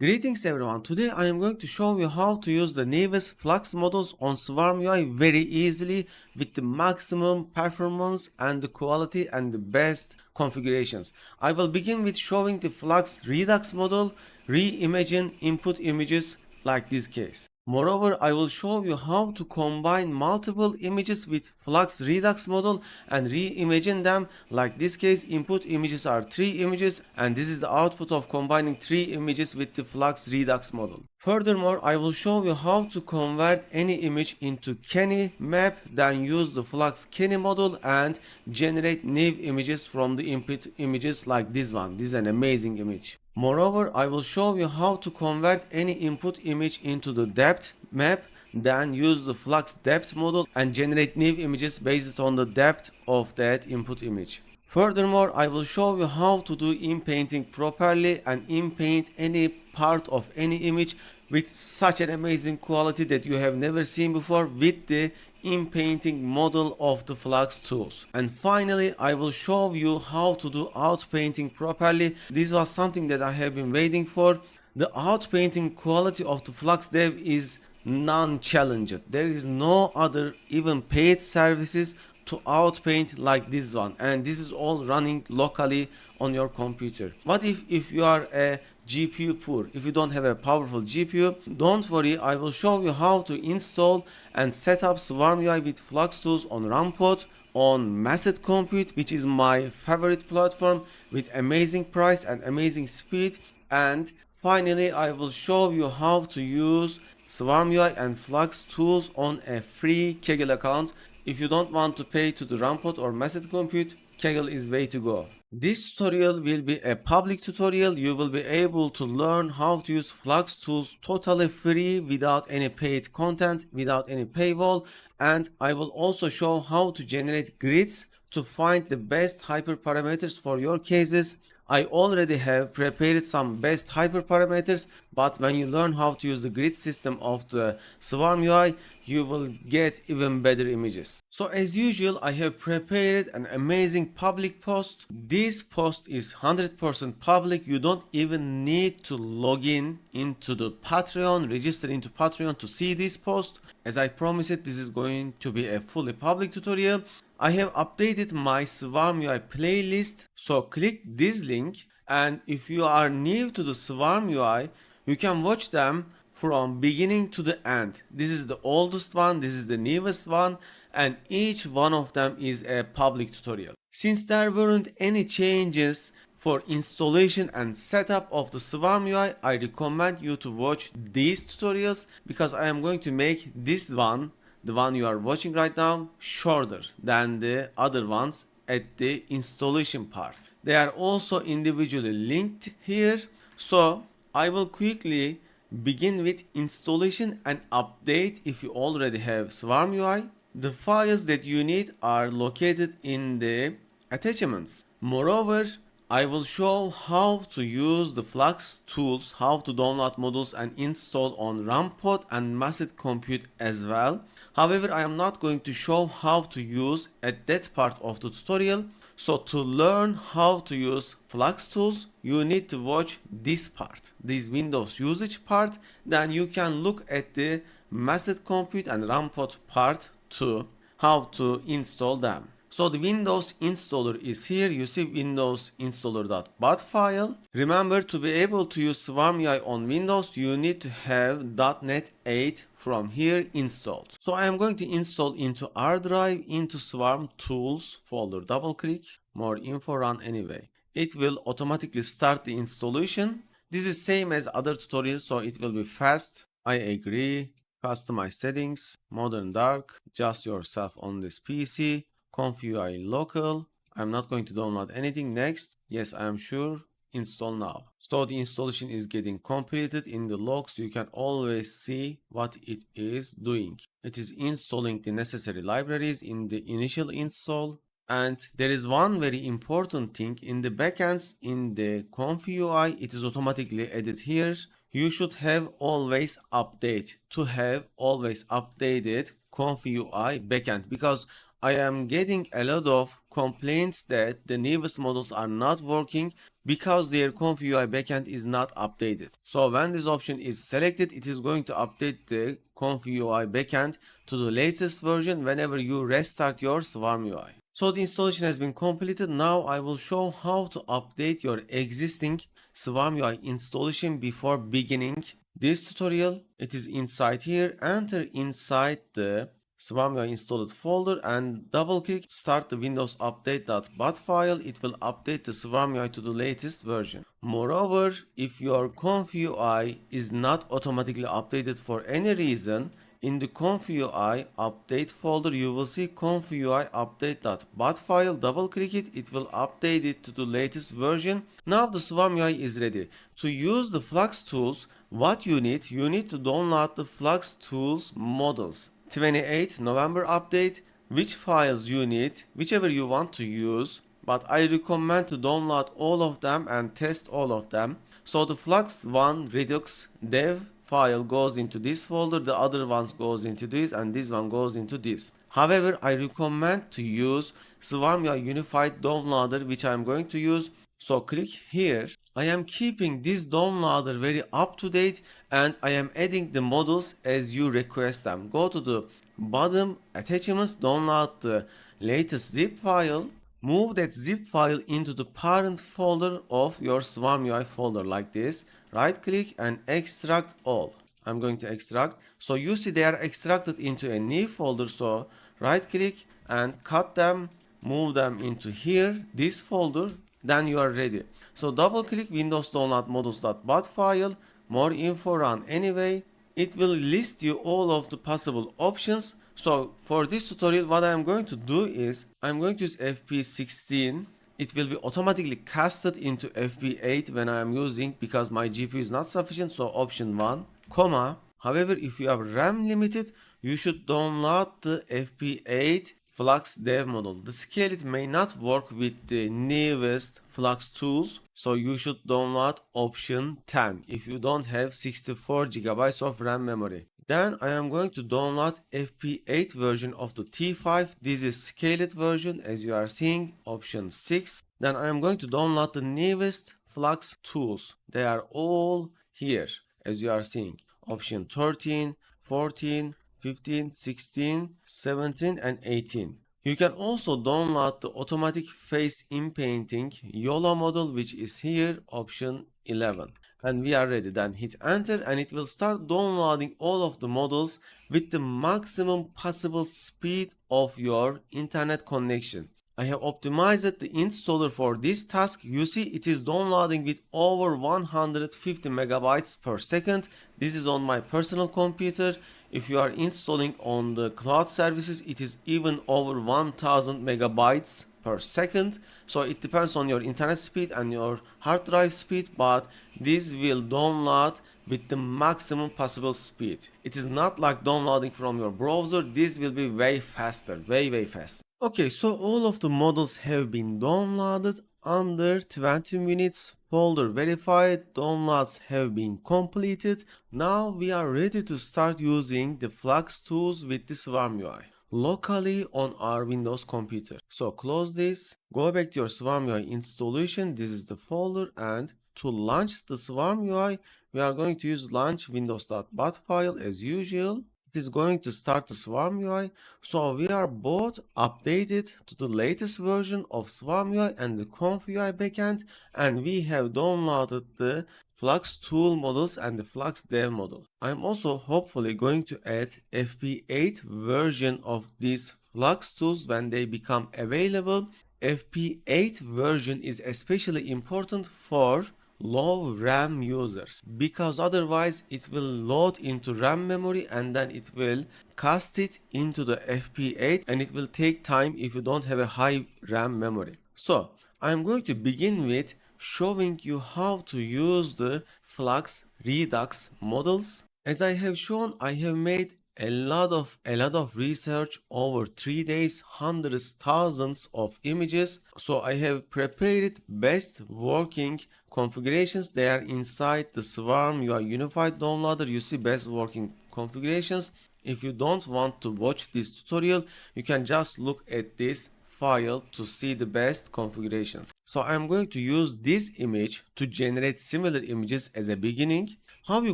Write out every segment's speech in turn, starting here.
Greetings everyone, today I am going to show you how to use the newest Flux models on Swarm UI very easily with the maximum performance and the quality and the best configurations. I will begin with showing the Flux Redux model, reimagine input images like this case. Moreover, I will show you how to combine multiple images with Flux Redux model and reimagine them. Like this case, input images are 3 images and this is the output of combining 3 images with the Flux Redux model. Furthermore, I will show you how to convert any image into Kenny map, then use the Flux Kenny model and generate new images from the input images like this one. This is an amazing image. Moreover, I will show you how to convert any input image into the depth map, then use the Flux depth model and generate new images based on the depth of that input image. Furthermore, I will show you how to do inpainting properly and inpaint any part of any image with such an amazing quality that you have never seen before with the inpainting model of the Flux tools. And finally, I will show you how to do outpainting properly. This was something that I have been waiting for. The outpainting quality of the Flux Dev is non-challenged. There is no other even paid services to outpaint like this one, and this is all running locally on your computer. What if you are a GPU poor, if you don't have a powerful GPU? Don't worry, I will show you how to install and set up Swarm UI with Flux tools on Rampod, on Massed Compute, which is my favorite platform, with amazing price and amazing speed. And finally, I will show you how to use Swarm UI and Flux tools on a free Kaggle account. If you don't want to pay to the Rampod or Massed Compute, Kaggle is way to go. This tutorial will be a public tutorial. You will be able to learn how to use Flux tools totally free without any paid content, without any paywall. And I will also show how to generate grids to find the best hyperparameters for your cases. I already have prepared some best hyperparameters, but when you learn how to use the grid system of the Swarm UI, you will get even better images. So as usual, I have prepared an amazing public post. This post is 100% public. You don't even need to log in into the Patreon, register into Patreon to see this post. As I promised, this is going to be a fully public tutorial. I have updated my Swarm UI playlist, so click this link, and if you are new to the Swarm UI, you can watch them from beginning to the end. This is the oldest one, this is the newest one, and each one of them is a public tutorial. Since there weren't any changes for installation and setup of the Swarm UI, I recommend you to watch these tutorials because I am going to make this one, the one you are watching right now, shorter than the other ones at the installation part. They are also individually linked here. So I will quickly begin with installation and update if you already have Swarm UI. The files that you need are located in the attachments. Moreover, I will show how to use the Flux tools, how to download models and install on Rampod and Massed Compute as well. However, I am not going to show how to use at that part of the tutorial. So to learn how to use Flux tools, you need to watch this part, this Windows usage part. Then you can look at the Massed Compute and Rampod part too, how to install them. So the Windows installer is here. You see Windows installer.bat file. Remember, to be able to use Swarm UI on Windows, you need to have .NET 8 from here installed. So I am going to install into R drive into Swarm tools folder. Double click, more info, run anyway. It will automatically start the installation. This is same as other tutorials, so it will be fast. I agree. Customize settings, modern dark, just yourself on this PC. Conf UI local. I'm not going to download anything. Next. Yes, I am sure. Install now. So the installation is getting completed. In the logs, you can always see what it is doing. It is installing the necessary libraries in the initial install. And there is one very important thing in the backends. In the Conf UI, it is automatically added here. You should have always update to have always updated Conf UI backend, because I am getting a lot of complaints that the newest models are not working because their ConfUI backend is not updated. So when this option is selected, it is going to update the ConfUI backend to the latest version whenever you restart your Swarm UI. So the installation has been completed. Now I will show how to update your existing Swarm UI installation before beginning this tutorial. It is inside here. Enter inside the Swarm UI installed folder and double click start the Windows update.bat file. It will update the Swarm UI to the latest version. Moreover, if your ConfUI is not automatically updated for any reason, in the ConfUI update folder you will see ConfUI update.bat file. Double click it, it will update it to the latest version. Now the Swarm UI is ready. To use the Flux tools, what you need to download the Flux tools models. 28 November update, which files you need, whichever you want to use, but I recommend to download all of them and test all of them. So the Flux 1 Redux dev file goes into this folder, the other ones goes into this, and this one goes into this. However, I recommend to use Swarm UI Unified Downloader, which I am going to use. So click here. I am keeping this downloader very up to date and I am adding the models as you request them. Go to the bottom attachments, download the latest zip file, move that zip file into the parent folder of your Swarm UI folder like this. Right click and extract all. I'm going to extract. So you see they are extracted into a new folder. So right click and cut them, move them into here, this folder. Then you are ready. So double click Windows download models.bat file, more info run anyway. It will list you all of the possible options. So for this tutorial what I am going to do is I'm going to use FP16. It will be automatically casted into FP8 when I am using because my GPU is not sufficient. So option 1, comma. However, if you are RAM limited, you should download the FP8 Flux dev model. The Scale-it may not work with the newest Flux tools, so you should download option 10 if you don't have 64 GB of RAM memory. Then I am going to download FP8 version of the T5. This is Scale-it version as you are seeing, option 6. Then I am going to download the newest Flux tools. They are all here as you are seeing, option 13, 14, 15, 16, 17 and 18. You can also download the automatic face inpainting YOLO model which is here, option 11. And we are ready. Then hit enter and it will start downloading all of the models with the maximum possible speed of your internet connection. I have optimized the installer for this task. You see it is downloading with over 150 megabytes per second. This is on my personal computer. If you are installing on the cloud services, it is even over 1000 megabytes per second. So it depends on your internet speed and your hard drive speed, but this will download with the maximum possible speed. It is not like downloading from your browser. This will be way faster, way faster. Okay, so all of the models have been downloaded under 20 minutes. Folder verified, downloads have been completed. Now we are ready to start using the Flux tools with the Swarm UI locally on our Windows computer. So close this, go back to your Swarm UI installation. This is the folder, and to launch the Swarm UI, we are going to use launch windows.bat file as usual. It is going to start the Swarm UI. So we are both updated to the latest version of Swarm UI and the ConfUI backend, and we have downloaded the Flux tool models and the Flux dev model. I'm also hopefully going to add FP8 version of these Flux tools when they become available. FP8 version is especially important for low RAM users because otherwise it will load into RAM memory and then it will cast it into the FP8 and it will take time if you don't have a high RAM memory. So I'm going to begin with showing you how to use the Flux Redux models. As I have shown, I have made a lot of research over 3 days, hundreds, thousands of images. So I have prepared best working configurations. They are inside the Swarm UI Unified Downloader. You see best working configurations. If you don't want to watch this tutorial, you can just look at this file to see the best configurations. So I'm going to use this image to generate similar images as a beginning. How you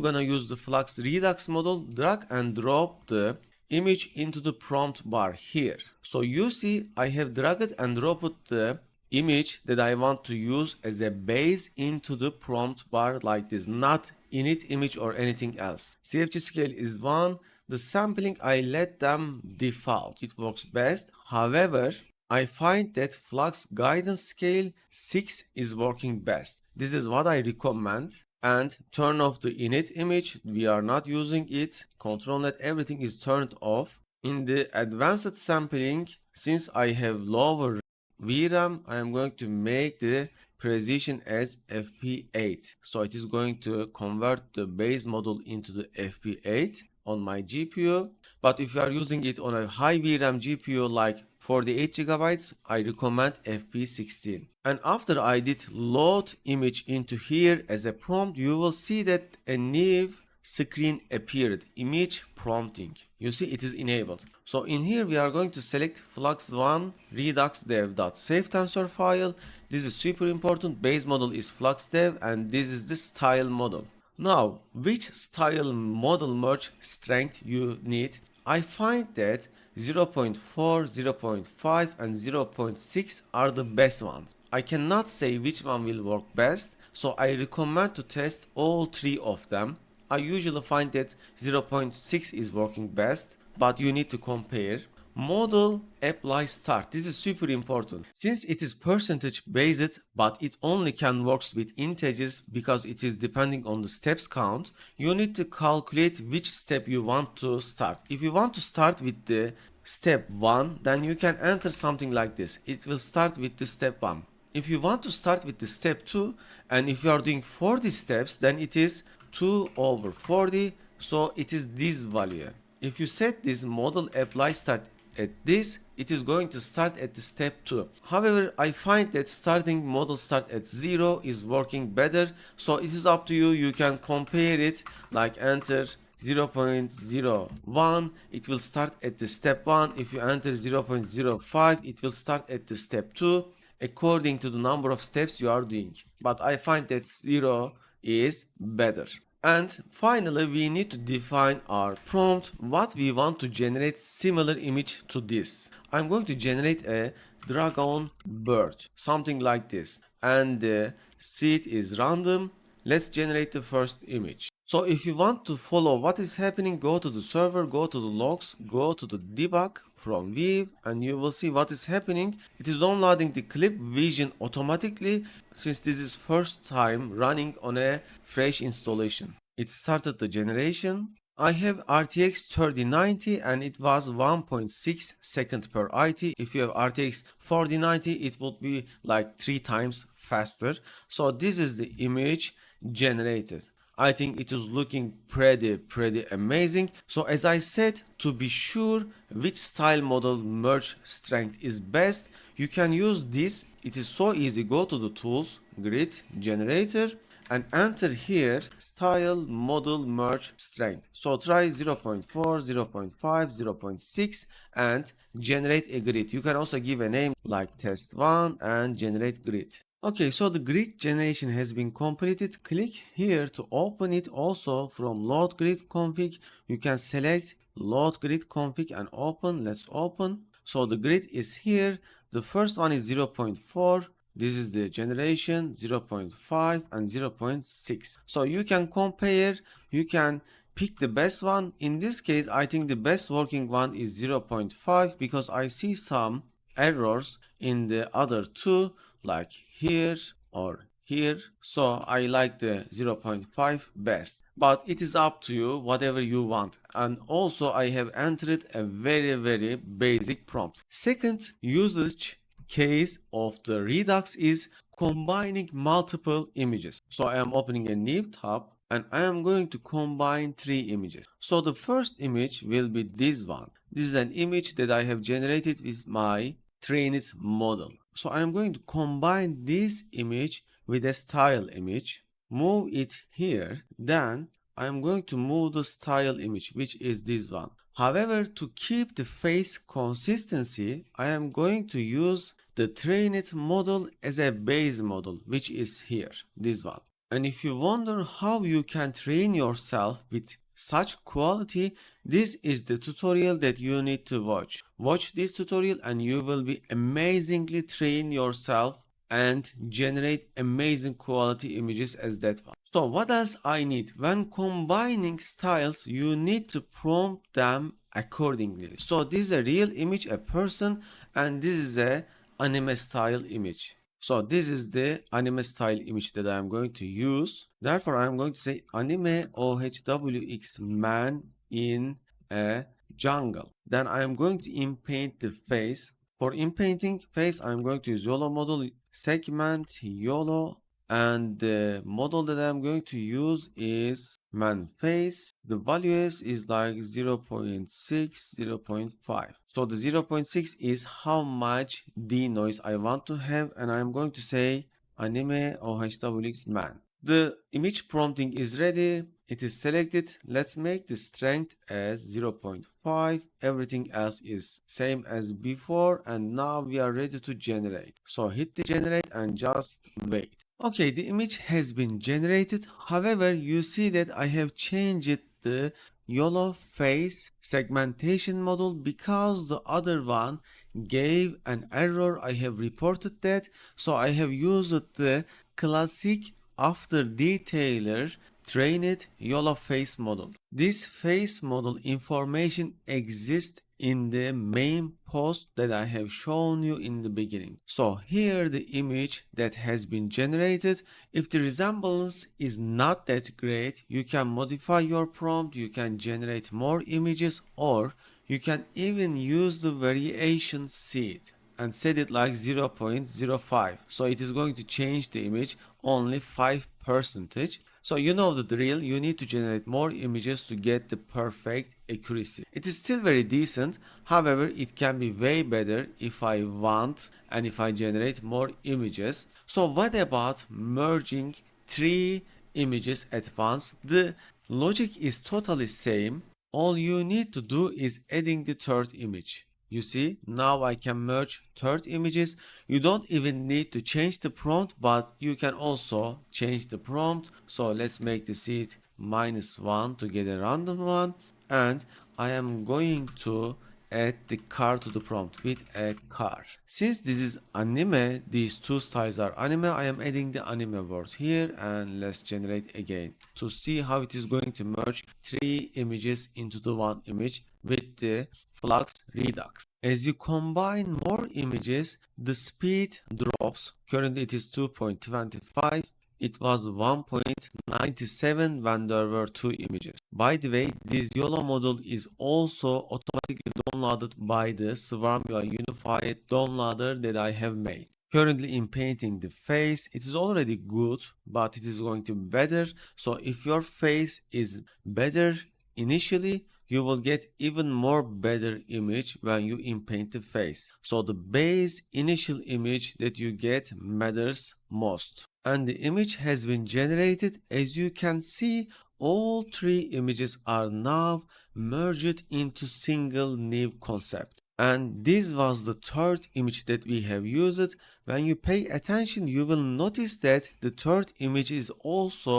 gonna use the Flux Redux model? Drag and drop the image into the prompt bar here. So you see I have dragged and dropped the image that I want to use as a base into the prompt bar like this, not init image or anything else. CFG scale is 1. The sampling I let them default. It works best. However, I find that Flux guidance scale 6 is working best. This is what I recommend. And turn off the init image. We are not using it. Control net, everything is turned off. In the advanced sampling, since I have lower VRAM, I am going to make the precision as FP8. So it is going to convert the base model into the FP8 on my GPU. But if you are using it on a high VRAM GPU like 48 GB, I recommend FP16. And after I did load image into here as a prompt, you will see that a new screen appeared, image prompting. You see it is enabled. So in here we are going to select flux1 redux.dev.save tensor file. This is super important. Base model is fluxdev and this is the style model. Now, which style model merge strength you need? I find that 0.4, 0.5 and 0.6 are the best ones. I cannot say which one will work best, so I recommend to test all three of them. I usually find that 0.6 is working best, but you need to compare. Model apply start. This is super important. Since it is percentage based, but it only can work with integers because it is depending on the steps count, you need to calculate which step you want to start. If you want to start with the step 1, then you can enter something like this. It will start with the step 1. If you want to start with the step 2, and if you are doing 40 steps, then it is 2 over 40, so it is this value. If you set this model apply start at this, it is going to start at the step 2. However, I find that starting model start at 0 is working better, so it is up to you. You can compare it, like enter 0.01, it will start at the step 1. If you enter 0.05, it will start at the step 2 according to the number of steps you are doing. But I find that 0 is better. And finally, we need to define our prompt, what we want to generate similar image to this. I'm going to generate a dragon bird, something like this. And the seed is random. Let's generate the first image. So if you want to follow what is happening, go to the server, go to the logs, go to the debug from Viv, and you will see what is happening. It is downloading the clip vision automatically since this is first time running on a fresh installation. It started the generation. I have RTX 3090 and it was 1.6 seconds per IT. If you have RTX 4090, it would be like 3 times faster. So this is the image generated. I think it is looking pretty amazing. So as I said, to be sure which style model merge strength is best, you can use this. It is so easy. Go to the tools, grid generator, and enter here style model merge strength. So try 0.4, 0.5, 0.6 and generate a grid. You can also give a name like test1 and generate grid. Okay, so the grid generation has been completed. Click here to open it. Also from load grid config, you can select load grid config and open. Let's open. So the grid is here. The first one is 0.4. This is the generation 0.5 and 0.6. So you can compare, you can pick the best one. In this case, I think the best working one is 0.5 because I see some errors in the other two, like here or here. So I like the 0.5 best, but it is up to you, whatever you want. And also I have entered a very basic prompt. Second usage case of the Redux is combining multiple images. So I am opening a new tab and I am going to combine 3 images. So the first image will be this one. This is an image that I have generated with my trained model. So I am going to combine this image with a style image, move it here, then I am going to move the style image, which is this one. However, to keep the face consistency, I am going to use the trained model as a base model, which is here, this one. And if you wonder how you can train yourself with such quality, this is the tutorial that you need to watch. Watch this tutorial and you will be amazingly train yourself and generate amazing quality images as that one. So what else I need? When combining styles, you need to prompt them accordingly. So this is a real image, a person, and this is a anime style image. So this is the anime style image that I am going to use. Therefore, I am going to say anime OHWX man in a jungle. Then I am going to inpaint the face. For inpainting face, I am going to use YOLO model, segment YOLO, and the model that I'm going to use is man face. The value is like 0 0.6, 0 0.5. So the 0 0.6 is how much denoise I want to have, and I'm going to say anime OHWX man. The image prompting is ready. It is selected. Let's make the strength as 0 0.5. Everything else is same as before, and now we are ready to generate. So hit the generate and just wait. Okay, the image has been generated. However, you see that I have changed the YOLO face segmentation model because the other one gave an error. I have reported that. So I have used the classic after detailer trained YOLO face model. This face model information exists in the main post that I have shown you in the beginning. So here the image that has been generated. If the resemblance is not that great, you can modify your prompt, you can generate more images, or you can even use the variation seed and set it like 0 0.05. So it is going to change the image only 5%. So you know the drill, you need to generate more images to get the perfect accuracy. It is still very decent, however it can be way better if I want and if I generate more images. So what about merging 3 images at once? The logic is totally same. All you need to do is adding the third image. You see, now I can merge third images. You don't even need to change the prompt, but you can also change the prompt. So let's make the seed -1 to get a random one. And I am going to add the car to the prompt with a car. Since this is anime, these two styles are anime, I am adding the anime word here, and let's generate again to see how it is going to merge 3 images into the one image with the Flux Redux. As you combine more images, the speed drops. Currently it is 2.25. It was 1.97 when there were 2 images. By the way, this YOLO model is also automatically downloaded by the SwarmUI Unified downloader that I have made. Currently in painting the face, it is already good, but it is going to be better. So if your face is better initially, you will get even more better image when you inpaint the face. So the base initial image that you get matters most. And the image has been generated. As you can see, all 3 images are now merged into single new concept. And this was the third image that we have used. When you pay attention, you will notice that the third image is also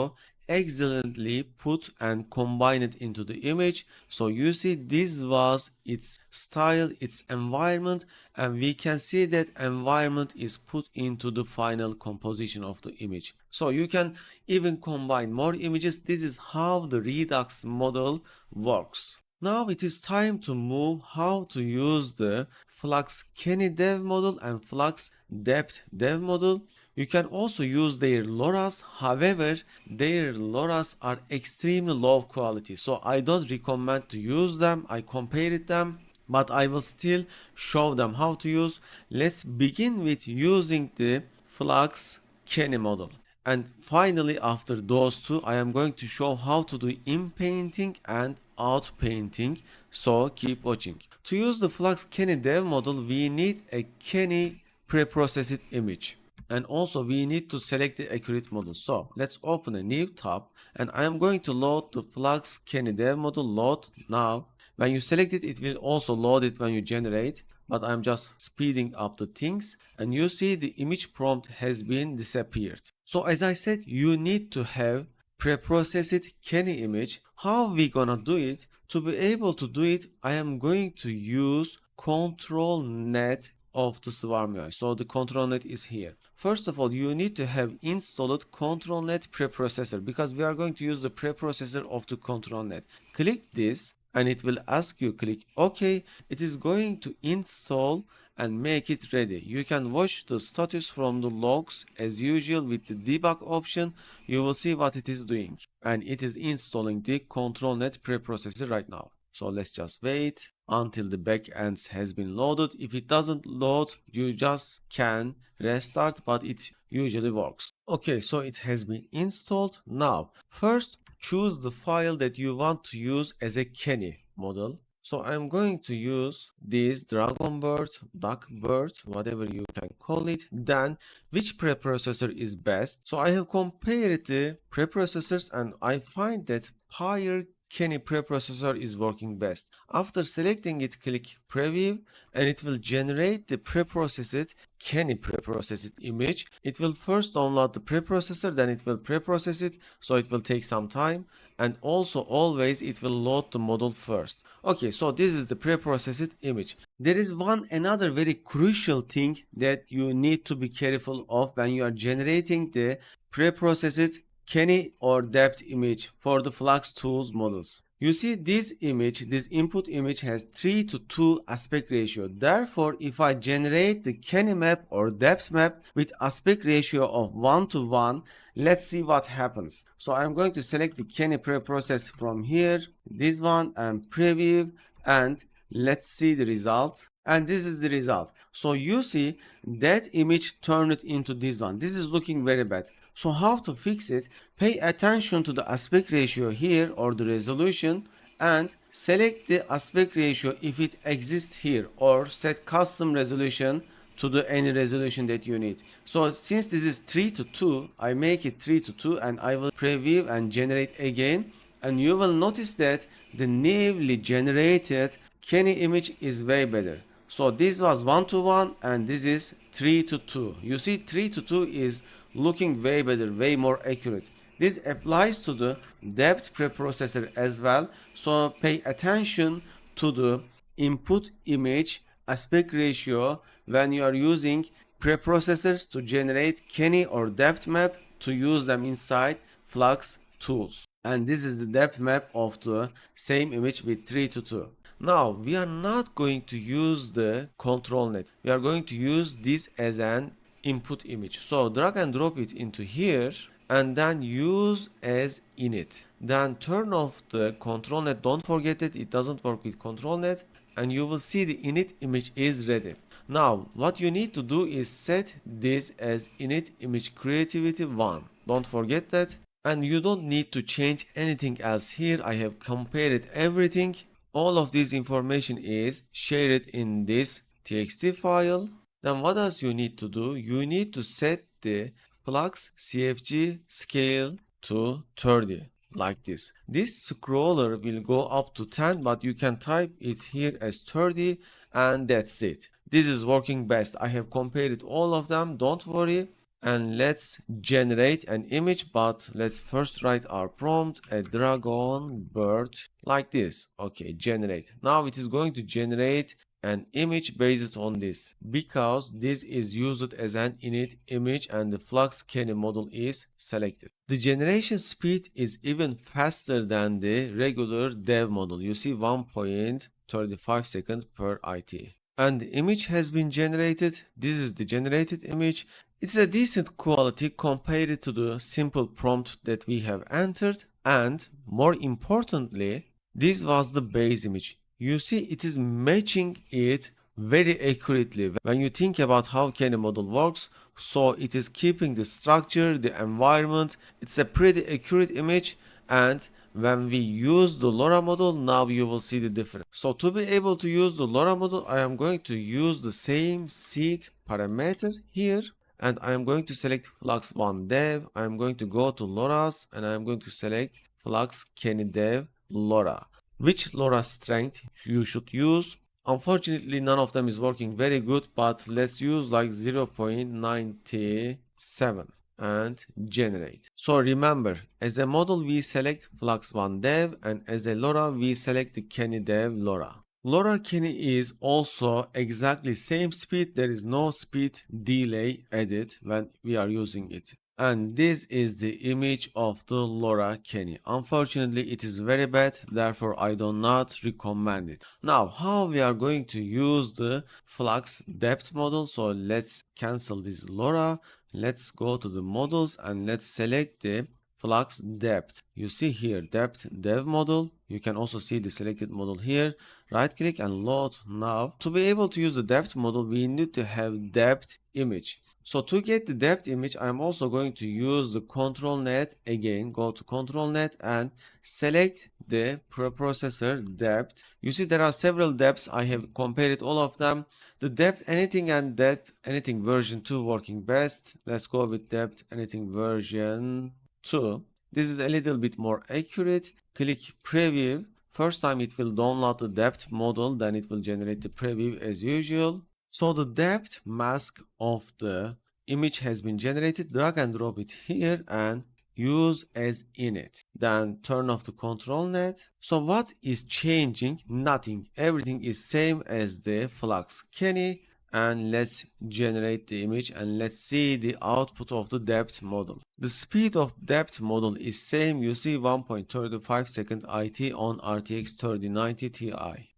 excellently put and combined into the image. So you see, this was its style, its environment, and we can see that environment is put into the final composition of the image. So you can even combine more images. This is how the Redux model works. Now it is time to move how to use the Flux Kenny dev model and Flux Depth dev model. You can also use their LoRa's, however, their LoRa's are extremely low quality, so I don't recommend to use them. I compared them, but I will still show them how to use. Let's begin with using the Flux Kenny model. And finally, after those two, I am going to show how to do in painting and out painting, so keep watching. To use the Flux Kenny dev model, we need a Kenny pre-processed image. And also we need to select the accurate model. So let's open a new tab, and I am going to load the Flux Kenny dev model. Load now. When you select it, it will also load it when you generate, but I'm just speeding up the things, and you see the image prompt has been disappeared. So as I said, you need to have preprocessed Kenny image. How we gonna do it? To be able to do it, I am going to use control net of the Swarm UI. So the control net is here. First of all, you need to have installed control net preprocessor, because we are going to use the preprocessor of the control net. Click this and it will ask you, click OK. It is going to install and make it ready. You can watch the status from the logs as usual with the debug option. You will see what it is doing, and it is installing the control net preprocessor right now. So let's just wait until the backends has been loaded. If it doesn't load, you just can restart, but it usually works. Okay, so it has been installed. Now first choose the file that you want to use as a Kenny model. So I'm going to use this Dragonbird, Duckbird, whatever you can call it. Then which preprocessor is best? So I have compared the preprocessors and I find that Pyre Kenny preprocessor is working best. After selecting it, click preview and it will generate the preprocessed Kenny preprocessed image. It will first download the preprocessor, then it will preprocess it, so it will take some time, and also always it will load the model first. Okay, so this is the preprocessed image. There is another very crucial thing that you need to be careful of when you are generating the preprocessed Kenny or depth image for the Flux Tools models. You see this image, this input image has 3:2 aspect ratio. Therefore, if I generate the Kenny map or depth map with aspect ratio of 1:1, let's see what happens. So I'm going to select the Kenny preprocess from here, this one, and preview, and let's see the result. And this is the result. So you see that image turned it into this one. This is looking very bad. So how to fix it? Pay attention to the aspect ratio here or the resolution and select the aspect ratio if it exists here, or set custom resolution to the any resolution that you need. So since this is 3:2, I make it 3:2 and I will preview and generate again, and you will notice that the newly generated Kenny image is way better. So this was 1:1 and this is 3:2. You see 3:2 is looking way better, way more accurate. This applies to the depth preprocessor as well. So pay attention to the input image aspect ratio when you are using preprocessors to generate Kenny or depth map to use them inside Flux Tools. And this is the depth map of the same image with 3:2. Now we are not going to use the control net. We are going to use this as an input image. So drag and drop it into here and then use as init. Then turn off the control net. Don't forget that it doesn't work with control net, and you will see the init image is ready. Now what you need to do is set this as init image creativity 1. Don't forget that. And you don't need to change anything else here. I have compared everything. All of this information is shared in this txt file. Then what else you need to do? You need to set the Flux CFG scale to 30 like this. This scroller will go up to 10, but you can type it here as 30 and that's it. This is working best. I have compared all of them, don't worry. And let's generate an image, but let's first write our prompt, a dragon bird like this. Okay, generate. Now it is going to generate an image based on this, because this is used as an init image and the Flux Kenny model is selected. The generation speed is even faster than the regular dev model. You see 1.35 seconds per IT. And the image has been generated. This is the generated image. It's a decent quality compared to the simple prompt that we have entered, and more importantly, this was the base image. You see it is matching it very accurately when you think about how Kenny model works. So it is keeping the structure, the environment. It's a pretty accurate image, and when we use the LoRa model, now you will see the difference. So to be able to use the LoRa model, I am going to use the same seed parameter here, and I am going to select Flux 1 Dev. I am going to go to LoRa's and I am going to select Flux Kenny Dev LoRa. which LoRa strength you should use. Unfortunately, none of them is working very good, but let's use like 0.97 and generate. So remember, as a model we select Flux1 Dev, and as a LoRa we select the Kenny Dev LoRa. LoRa Kenny is also exactly same speed. There is no speed delay added when we are using it. And this is the image of the LoRa Kenny. Unfortunately, it is very bad, therefore I do not recommend it. Now, how we are going to use the flux depth model? So let's cancel this LoRa. Let's go to the models and let's select the flux depth. You see here depth dev model. You can also see the selected model here. Right click and load now. To be able to use the depth model, we need to have depth image. So to get the depth image, I'm also going to use the control net again. Go to control net and select the preprocessor depth. You see there are several depths. I have compared all of them. The depth anything and depth anything version 2 working best. Let's go with depth anything version 2. This is a little bit more accurate. Click preview. First time it will download the depth model, then it will generate the preview as usual. So the depth mask of the image has been generated. Drag and drop it here and use as init. Then turn off the control net. So what is changing? Nothing. Everything is same as the Flux Kenny. And let's generate the image and let's see the output of the depth model. The speed of depth model is same. You see 1.35 second IT on RTX 3090 Ti.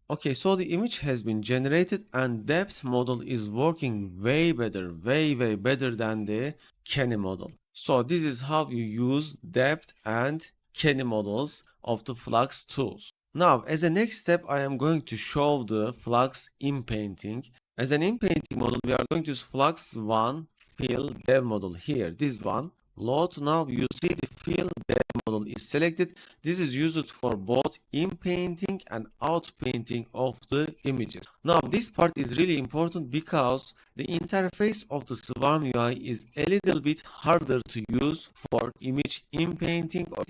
Okay, so the image has been generated and depth model is working way better, way better than the Kenny model. So this is how you use depth and Kenny models of the Flux tools. Now, as a next step, I am going to show the Flux inpainting. As an inpainting model, we are going to use Flux1 fill dev model here, this one. Load now, you see the fill dev model is selected. This is used for both inpainting and outpainting of the images. Now this part is really important because the interface of the Swarm UI is a little bit harder to use for image inpainting or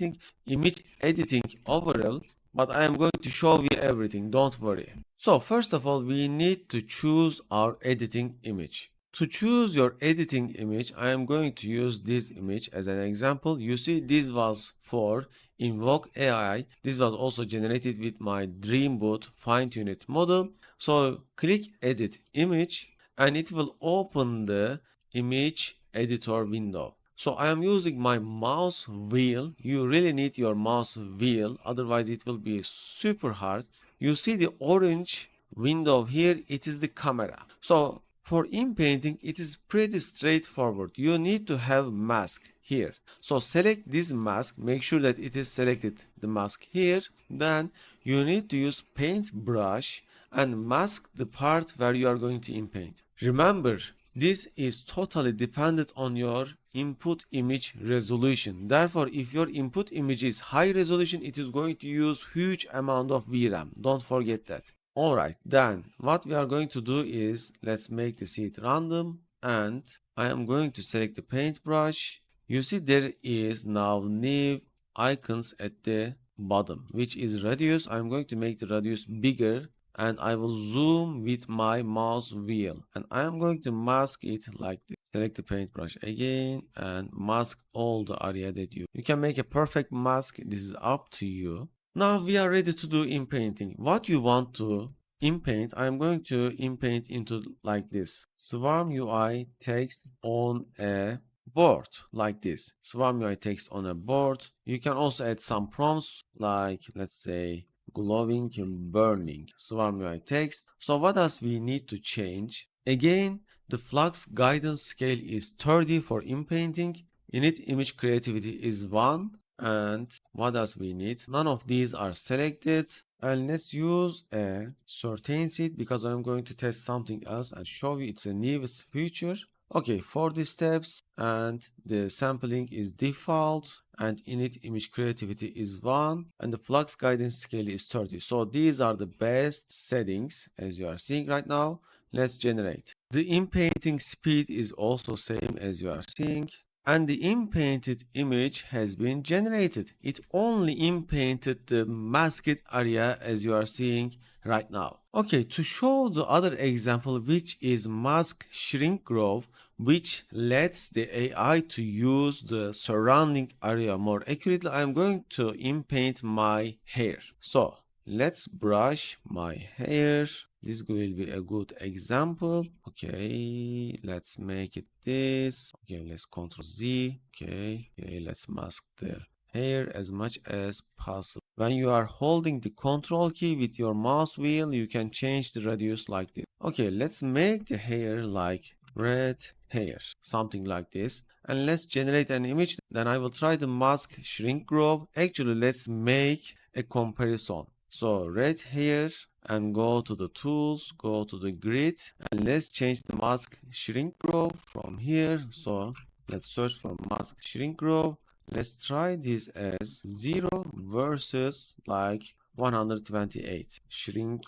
image editing overall, but I am going to show you everything, don't worry. So first of all, we need to choose our editing image. To choose your editing image, I am going to use this image as an example. You see this was for Invoke AI. This was also generated with my Dreamboot fine-tuned model. So click edit image and it will open the image editor window. So I am using my mouse wheel. You really need your mouse wheel, otherwise it will be super hard. You see the orange window here, it is the camera. So for inpainting, it is pretty straightforward. You need to have mask here. So select this mask, make sure that it is selected the mask here. Then you need to use paintbrush and mask the part where you are going to inpaint. Remember, this is totally dependent on your input image resolution. Therefore, if your input image is high resolution, it is going to use huge amount of VRAM. Don't forget that. Alright, then what we are going to do is let's make the seed random and I am going to select the paintbrush. You see there is now new icons at the bottom, which is radius. I'm going to make the radius bigger and I will zoom with my mouse wheel and I am going to mask it like this. Select the paintbrush again and mask all the area that you can make a perfect mask. This is up to you. Now we are ready to do inpainting. What you want to inpaint, I'm going to inpaint into like this. Swarm UI text on a board like this. Swarm UI text on a board. You can also add some prompts like let's say glowing and burning. Swarm UI text. So what else we need to change? Again, the flux guidance scale is 30 for inpainting. Init image creativity is 1. And what else we need? None of these are selected. And let's use a certain seed because I'm going to test something else and show you it's a newest feature. Okay, for the steps and the sampling is default and init image creativity is 1 and the flux guidance scale is 30. So these are the best settings as you are seeing right now. Let's generate. The inpainting speed is also same as you are seeing. and the inpainted image has been generated. It only inpainted the masked area as you are seeing right now. Okay, to show the other example, which is mask shrink grow, which lets the AI to use the surrounding area more accurately, I'm going to inpaint my hair. So let's brush my hair. This will be a good example. Okay, let's make it this. Okay, let's Ctrl Z. Okay, let's mask the hair as much as possible. When you are holding the control key with your mouse wheel, you can change the radius like this. Okay, let's make the hair like red hair, something like this. And let's generate an image. Then I will try the mask shrink grow. Actually, let's make a comparison. So red hair, and go to the tools, go to the grid, and let's change the mask shrink grow from here. So let's search for mask shrink grow. Let's try this as 0 versus like 128. Shrink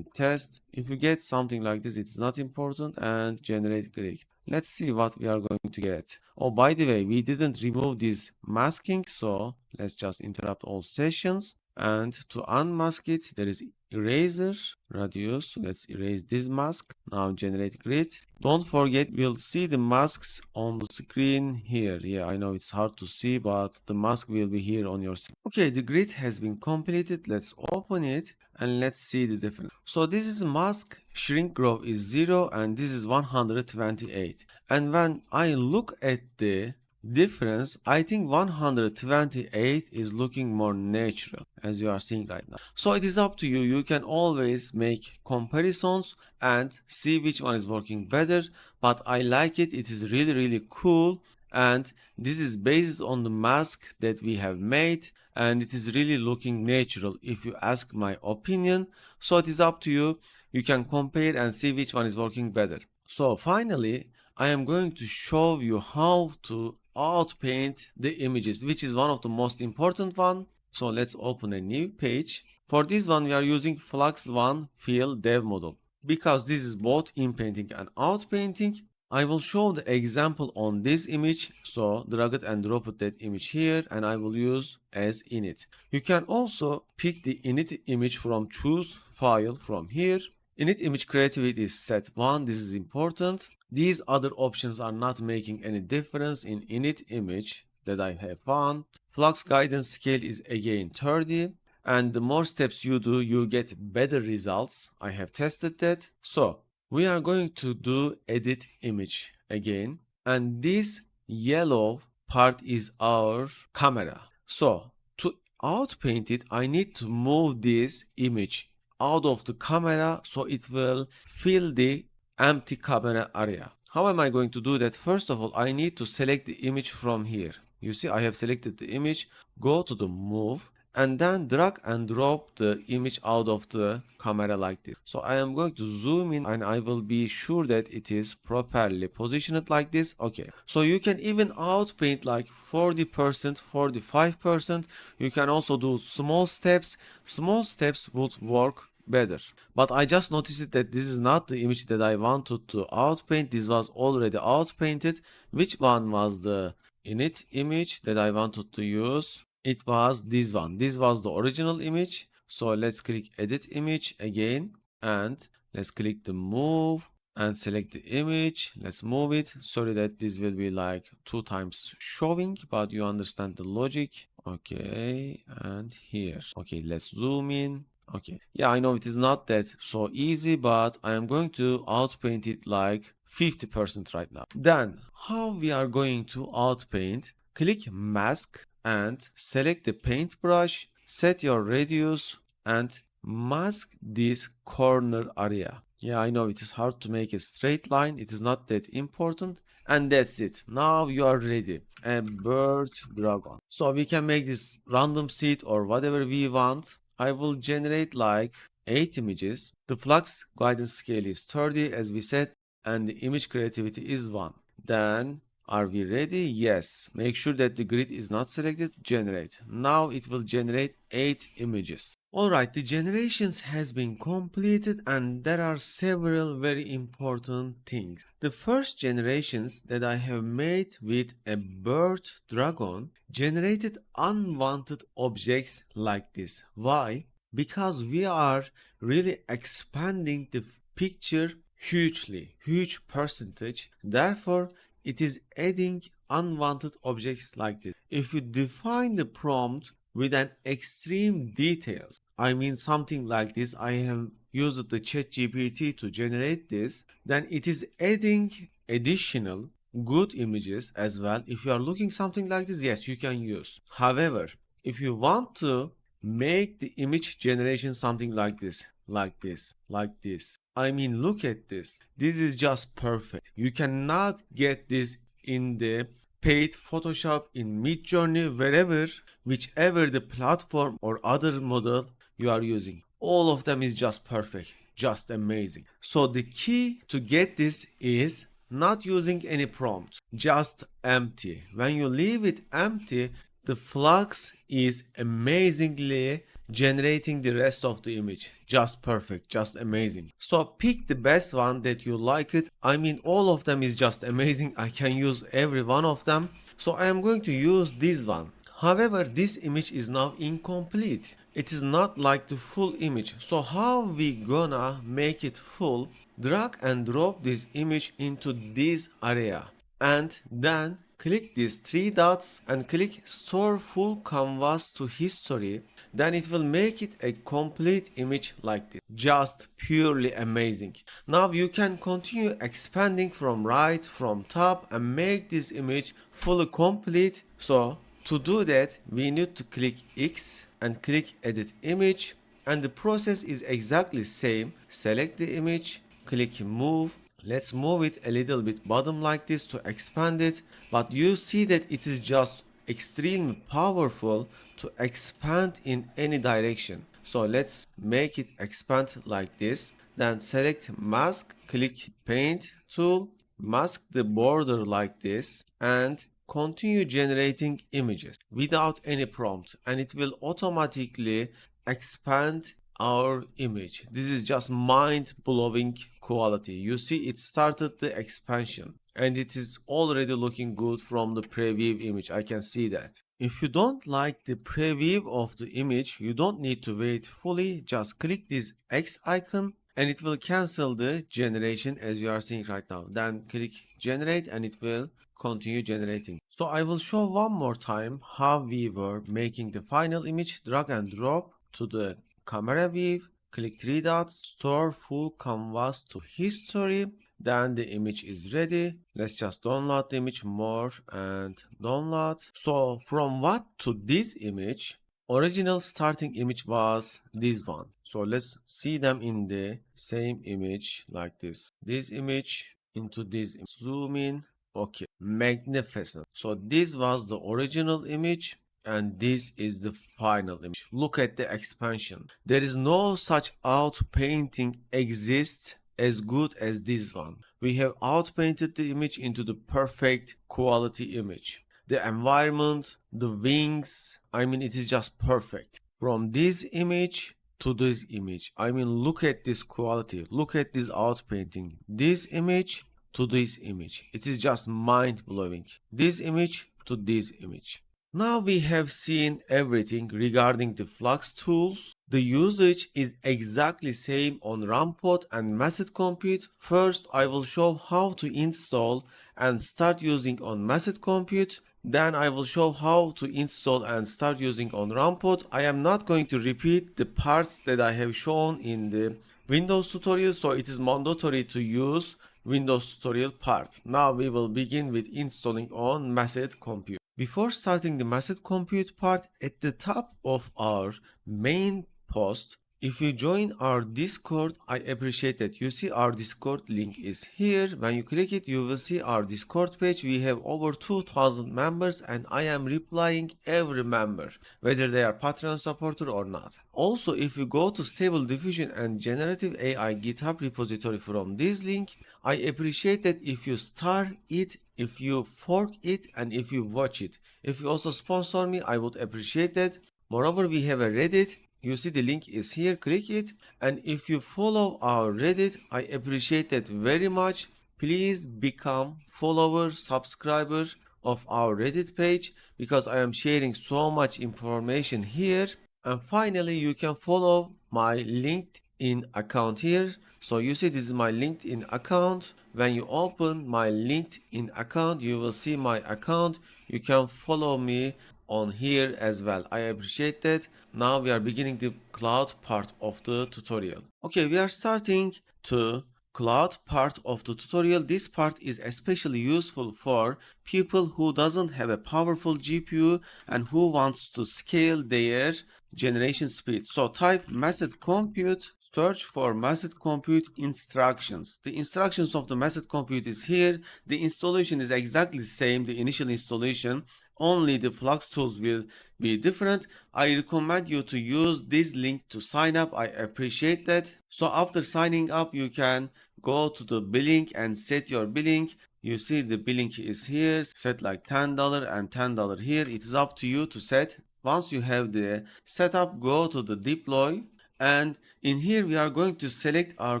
test. If you get something like this, it's not important, and generate grid. Let's see what we are going to get. Oh, by the way, we didn't remove this masking, so let's just interrupt all sessions. And to unmask it, there is eraser radius. Let's erase this mask. Now generate grid. Don't forget, we'll see the masks on the screen here. Yeah, I know it's hard to see, but the mask will be here on your screen. Okay, the grid has been completed. Let's open it and let's see the difference. So this is mask shrink grow is 0 and this is 128. And when I look at the difference, I think 128 is looking more natural, as you are seeing right now. So it is up to you. You can always make comparisons and see which one is working better, but I like it. It is really cool, and this is based on the mask that we have made, and it is really looking natural if you ask my opinion. So it is up to you. You can compare and see which one is working better. So finally, I am going to show you how to outpaint the images, which is one of the most important one. So let's open a new page. For this one, we are using Flux One Fill Dev model. Because this is both inpainting and outpainting, I will show the example on this image. So drag it and drop that image here, and I will use as init. You can also pick the init image from choose file from here. Init image creativity is set 1. This is important. These other options are not making any difference in init image that I have found. Flux guidance scale is again 30, and the more steps you do, you get better results. I have tested that. So we are going to do edit image again, and this yellow part is our camera. So to outpaint it, I need to move this image out of the camera so it will fill the empty camera area. How am I going to do that? First of all, I need to select the image from here. You see, I have selected the image. Go to the move and then drag and drop the image out of the camera like this. So I am going to zoom in and I will be sure that it is properly positioned like this. Okay, so you can even outpaint like 40%, 45%. You can also do small steps. Small steps would work better, but I just noticed that this is not the image that I wanted to outpaint. This was already outpainted. Which one was the init image that I wanted to use? It was this one. This was the original image. So let's click edit image again, and let's click the move and select the image. Let's move it. Sorry that this will be like 2 times showing, but you understand the logic. Okay, and here. Okay, let's zoom in. Okay, yeah, I know it is not that so easy, but I am going to outpaint it like 50% right now. Then how we are going to outpaint? Click mask and select the paintbrush, set your radius and mask this corner area. Yeah, I know it is hard to make a straight line. It is not that important. And that's it. Now you are ready. A bird dragon. So we can make this random seed or whatever we want. I will generate like 8 images. The flux guidance scale is 30 as we said, and the image creativity is 1. Then Are we ready? Yes. Make sure that the grid is not selected. Generate. Now it will generate 8 images. Alright, the generations has been completed and there are several very important things. The first generations that I have made with a bird dragon generated unwanted objects like this. Why? Because we are really expanding the picture hugely, huge percentage. Therefore, it is adding unwanted objects like this. If you define the prompt with an extreme details, I mean something like this, I have used the ChatGPT to generate this, then it is adding additional good images as well. If you are looking something like this, yes, you can use. However, if you want to make the image generation something like this, like this, like this, I mean, look at this. This is just perfect. You cannot get this in the paid Photoshop, in Midjourney, wherever, whichever the platform or other model you are using. All of them is just perfect, just amazing. So the key to get this is not using any prompt, just empty. When you leave it empty, the Flux is amazingly generating the rest of the image. Just perfect, just amazing. So pick the best one that you like it. I mean, all of them is just amazing. I can use every one of them. So I am going to use this one. However, this image is now incomplete. It is not like the full image. So how we gonna make it full? Drag and drop this image into this area and then click these 3 dots and click store full canvas to history. Then it will make it a complete image like this. Just purely amazing. Now you can continue expanding from right, from top, and make this image fully complete. So to do that, we need to click X and click edit image, and the process is exactly same. Select the image, click move. Let's move it a little bit bottom like this to expand it, but you see that it is just extremely powerful to expand in any direction. So let's make it expand like this. Then select mask, click paint tool, mask the border like this, and continue generating images without any prompt, and it will automatically expand our image. This is just mind-blowing quality. You see, it started the expansion and it is already looking good from the preview image. I can see that. If you don't like the preview of the image, you don't need to wait fully. Just click this X icon and it will cancel the generation as you are seeing right now. Then click generate and it will continue generating. So I will show one more time how we were making the final image. Drag and drop to the camera view, click 3 dots, store full canvas to history. Then the image is ready. Let's just download the image more and download. So from what to this image, original starting image was this one. So let's see them in the same image like this. This image into this. Zoom in. Okay, magnificent. So this was the original image and this is the final image. Look at the expansion. There is no such outpainting exists as good as this one. We have outpainted the image into the perfect quality image. The environment, the wings, I mean, it is just perfect. From this image to this image, I mean, look at this quality, look at this outpainting. This image to this image, it is just mind-blowing. This image to this image. Now we have seen everything regarding the Flux tools. The usage is exactly same on Rampot and Massed Compute. First, I will show how to install and start using on Massed Compute. Then I will show how to install and start using on Rampot. I am not going to repeat the parts that I have shown in the Windows tutorial, so it is mandatory to use Windows tutorial part. Now we will begin with installing on Massed Compute. Before starting the Massed Compute part, at the top of our main post, If you join our Discord, I appreciate that. You see our Discord link is here. When you click it, you will see our Discord page. We have over 2000 members and I am replying every member, whether they are Patreon supporter or not. Also, if you go to Stable Diffusion and Generative AI GitHub repository from this link, I appreciate that if you star it, if you fork it, and if you watch it. If you also sponsor me, I would appreciate that. Moreover, we have a Reddit. You see the link is here, click it. And if you follow our Reddit, I appreciate that very much. Please become follower, subscriber of our Reddit page because I am sharing so much information here. And finally, you can follow my LinkedIn account here. So you see this is my LinkedIn account. When you open my LinkedIn account, you will see my account. You can follow me on here as well. I appreciate that. Now we are beginning the cloud part of the tutorial. Okay, we are starting to cloud part of the tutorial. This part is especially useful for people who doesn't have a powerful GPU and who wants to scale their generation speed. So type massed compute, search for massed compute instructions. The instructions of the massed compute is here. The installation is exactly the same, the initial installation, only the Flux tools will be different. I recommend you to use this link to sign up. I appreciate that. So after signing up, you can go to the billing and set your billing. You see the billing is here, set like $10 and $10 here. It is up to you to set. Once you have the setup, go to the deploy, and in here we are going to select our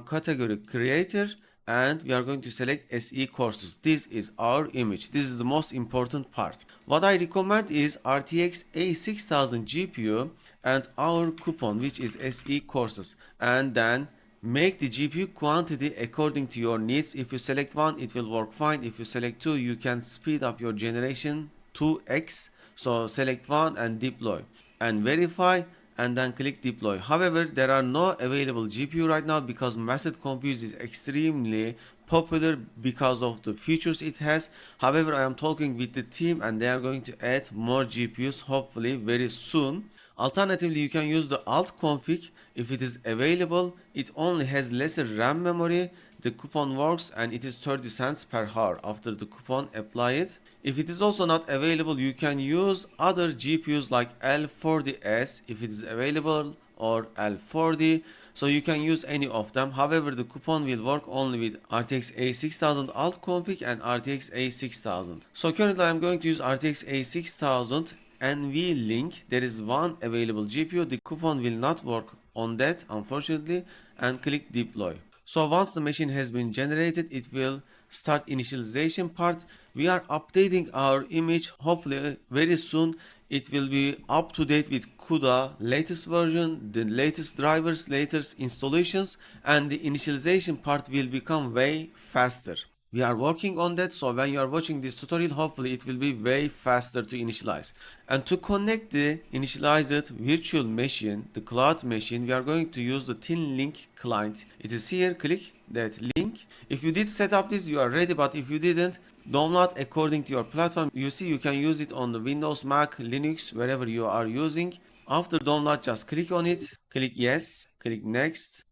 category creator and we are going to select SE courses. This is our image. This is the most important part. What I recommend is RTX A6000 GPU and our coupon, which is SE courses, and then make the GPU quantity according to your needs. If you select one, it will work fine. If you select two, you can speed up your generation 2x. So select one and deploy and verify and then click deploy. However, there are no available GPU right now because massed compute is extremely popular because of the features it has. However, I am talking with the team and they are going to add more GPUs hopefully very soon. Alternatively, you can use the alt config if it is available. It only has lesser RAM memory. The coupon works and it is 30 cents per hour. After the coupon, apply it. If it is also not available, you can use other GPUs like L40S if it is available, or L40. So you can use any of them. However, the coupon will work only with RTX A6000 alt config and RTX A6000. So currently I'm going to use RTX A6000 NVLink. There is one available GPU. The coupon will not work on that unfortunately, and click deploy. So once the machine has been generated, it will start initialization part. We are updating our image. Hopefully very soon it will be up to date with CUDA latest version, the latest drivers, latest installations, and the initialization part will become way faster. We are working on that, so when you are watching this tutorial, hopefully it will be way faster to initialize. And to connect the initialized virtual machine, the cloud machine, we are going to use the ThinLink client. It is here, click that link. If you did set up this, you are ready, but if you didn't, download according to your platform. You see, you can use it on the Windows, Mac, Linux, wherever you are using. After download, just click on it, click yes, click next,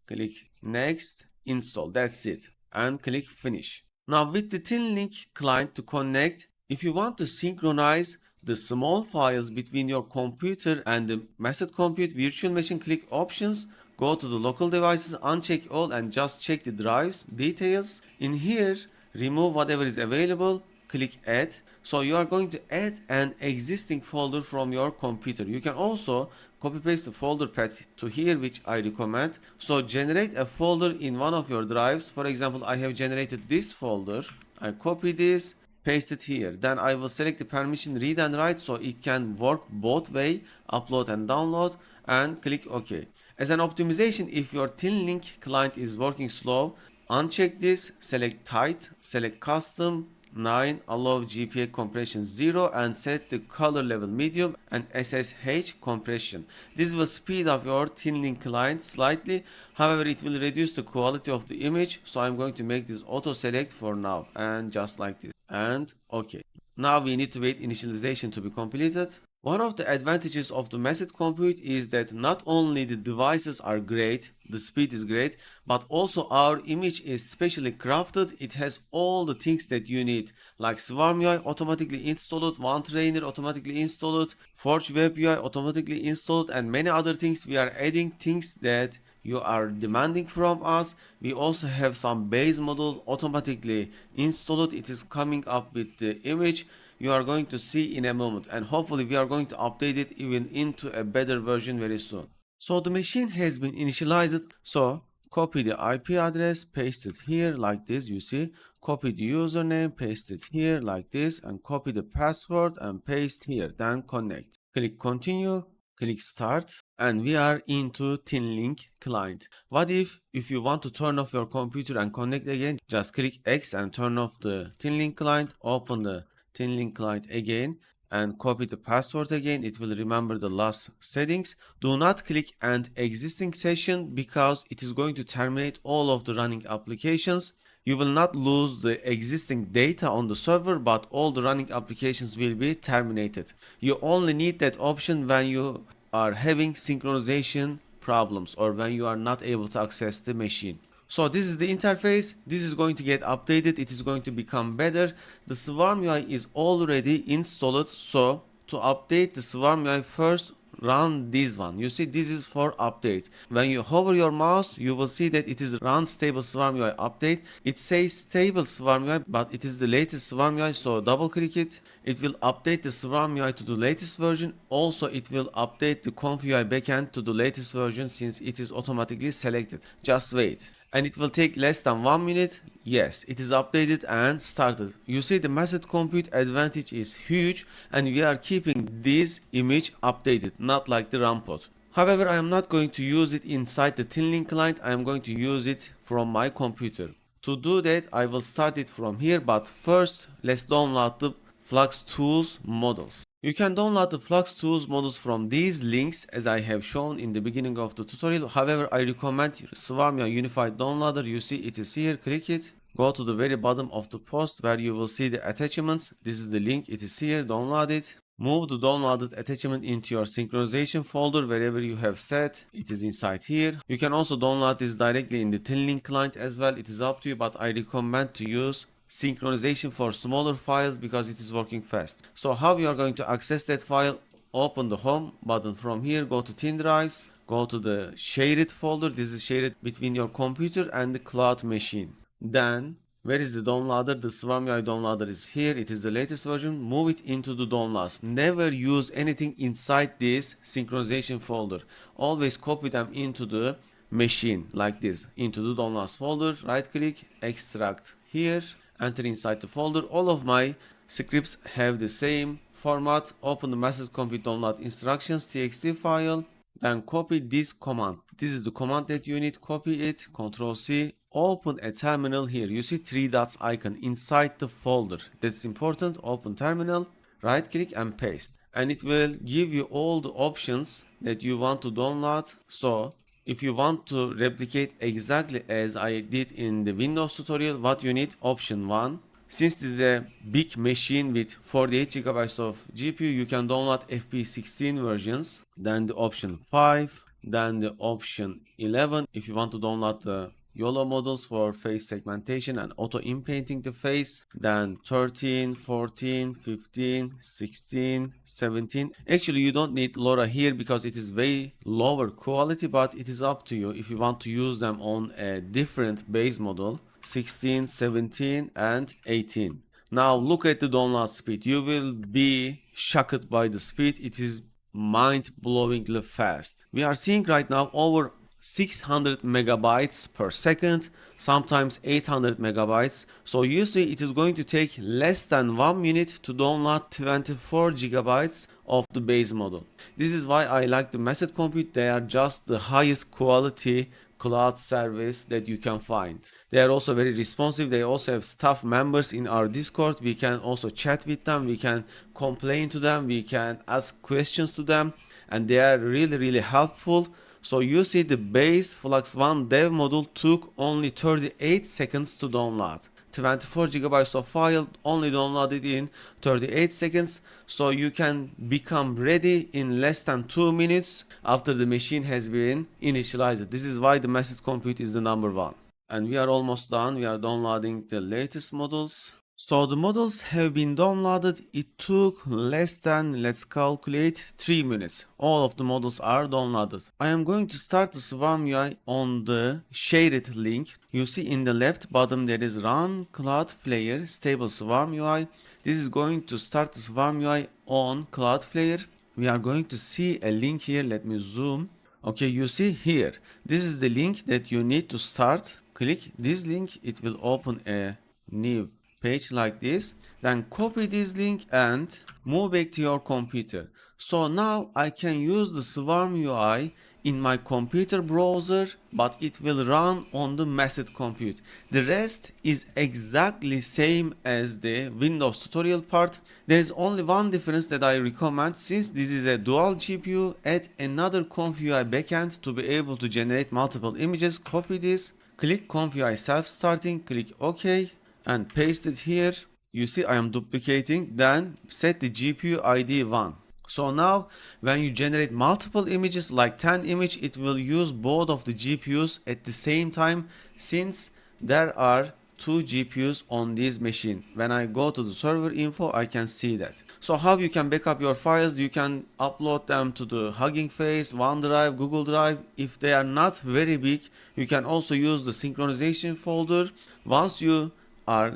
install. That's it. And click finish. Now with the ThinLink client to connect, if you want to synchronize the small files between your computer and the massed compute virtual machine, click options, go to the local devices, uncheck all and just check the drives details. In here, remove whatever is available, click add. So you are going to add an existing folder from your computer. You can also copy paste the folder path to here, which I recommend. So generate a folder in one of your drives. For example, I have generated this folder. I copy this, paste it here. Then I will select the permission read and write so it can work both way, upload and download, and click OK. As an optimization, if your ThinLink client is working slow, uncheck this, select tight, select custom, 9, allow GPA compression 0 and set the color level medium and SSH compression. This will speed up your ThinLink client slightly. However, it will reduce the quality of the image. So I'm going to make this auto select for now, and just like this, and OK. Now we need to wait initialization to be completed. One of the advantages of the massed compute is that not only the devices are great, the speed is great, but also our image is specially crafted. It has all the things that you need, like Swarm UI automatically installed, OneTrainer automatically installed, Forge Web UI automatically installed, and many other things. We are adding things that you are demanding from us. We also have some base model automatically installed. It is coming up with the image you are going to see in a moment, and hopefully we are going to update it even into a better version very soon. So the machine has been initialized, so copy the IP address, paste it here like this, you see, copy the username, paste it here like this, and copy the password and paste here, then connect. Click continue, click start, and we are into ThinLink client. What if you want to turn off your computer and connect again, just click X and turn off the ThinLink client, open the ThinLink client again, and copy the password again. It will remember the last settings. Do not click end existing session because it is going to terminate all of the running applications. You will not lose the existing data on the server, but all the running applications will be terminated. You only need that option when you are having synchronization problems or when you are not able to access the machine. So this is the interface. This is going to get updated. It is going to become better. The Swarm UI is already installed. So to update the Swarm UI, first run this one. You see, this is for update. When you hover your mouse, you will see that it is run stable Swarm UI update. It says stable Swarm UI, but it is the latest Swarm UI, so double click it. It will update the Swarm UI to the latest version. Also, it will update the Conf UI backend to the latest version since it is automatically selected. Just wait. And it will take less than 1 minute. Yes, it is updated and started. You see, the massed compute advantage is huge, and we are keeping this image updated, not like the RAM pod. However, I am not going to use it inside the ThinLink client. I am going to use it from my computer. To do that, I will start it from here, but first let's download the Flux Tools models. You can download the Flux Tools models from these links as I have shown in the beginning of the tutorial. However, I recommend Swarm UI Unified Downloader. You see it is here, click it. Go to the very bottom of the post where you will see the attachments. This is the link, it is here, download it. Move the downloaded attachment into your synchronization folder wherever you have set. It is inside here. You can also download this directly in the ThinLink client as well. It is up to you, but I recommend to use synchronization for smaller files because it is working fast. So how you are going to access that file? Open the home button from here, go to Thin Drives, go to the shared folder. This is shared between your computer and the cloud machine. Then where is the downloader? The Swarm UI downloader is here. It is the latest version. Move it into the downloads. Never use anything inside this synchronization folder. Always copy them into the machine like this, into the downloads folder. Right click, extract here, enter inside the folder. All of my scripts have the same format. Open the massed compute download instructions txt file, then copy this command. This is the command that you need. Copy it, Ctrl C, open a terminal here. You see 3 dots icon inside the folder. That's important. Open terminal, right click and paste, and it will give you all the options that you want to download. So if you want to replicate exactly as I did in the Windows tutorial, what you need, option 1. Since this is a big machine with 48 GB of GPU, you can download FP16 versions. Then the option 5, then the option 11 if you want to download the YOLO models for face segmentation and auto inpainting the face. Then 13, 14, 15, 16, 17. Actually, you don't need LoRa here because it is way lower quality, but it is up to you if you want to use them on a different base model. 16, 17, and 18. Now look at the download speed. You will be shocked by the speed. It is mind-blowingly fast. We are seeing right now over 600 megabytes per second, sometimes 800 megabytes. So you see it is going to take less than 1 minute to download 24 gigabytes of the base model. This is why I like the massed compute. They are just the highest quality cloud service that you can find. They are also very responsive. They also have staff members in our Discord. We can also chat with them. We can complain to them. We can ask questions to them, and they are really helpful. So you see the base Flux One dev module took only 38 seconds to download. 24 gigabytes of file, only downloaded in 38 seconds. So you can become ready in less than 2 minutes after the machine has been initialized. This is why the massive compute is the number one. And we are almost done. We are downloading the latest models. So the models have been downloaded. It took less than, let's calculate, 3 minutes. All of the models are downloaded. I am going to start the Swarm UI on the shared link. You see in the left bottom there is Run Cloudflare Stable Swarm UI. This is going to start the Swarm UI on Cloudflare. We are going to see a link here. Let me zoom. Okay, you see here. This is the link that you need to start. Click this link. It will open a new page like this. Then copy this link and move back to your computer. So now I can use the Swarm UI in my computer browser, but it will run on the massive compute. The rest is exactly same as the Windows tutorial part. There is only one difference that I recommend. Since this is a dual GPU, add another Conf UI backend to be able to generate multiple images. Copy this, click Conf UI self-starting, click OK, and paste it here. You see I am duplicating. Then set the GPU ID 1. So now when you generate multiple images like 10 images, it will use both of the GPUs at the same time, since there are two GPUs on this machine. When I go to the server info, I can see that. So how you can backup your files? You can upload them to the Hugging Face, OneDrive, Google Drive. If they are not very big, you can also use the synchronization folder. Once you are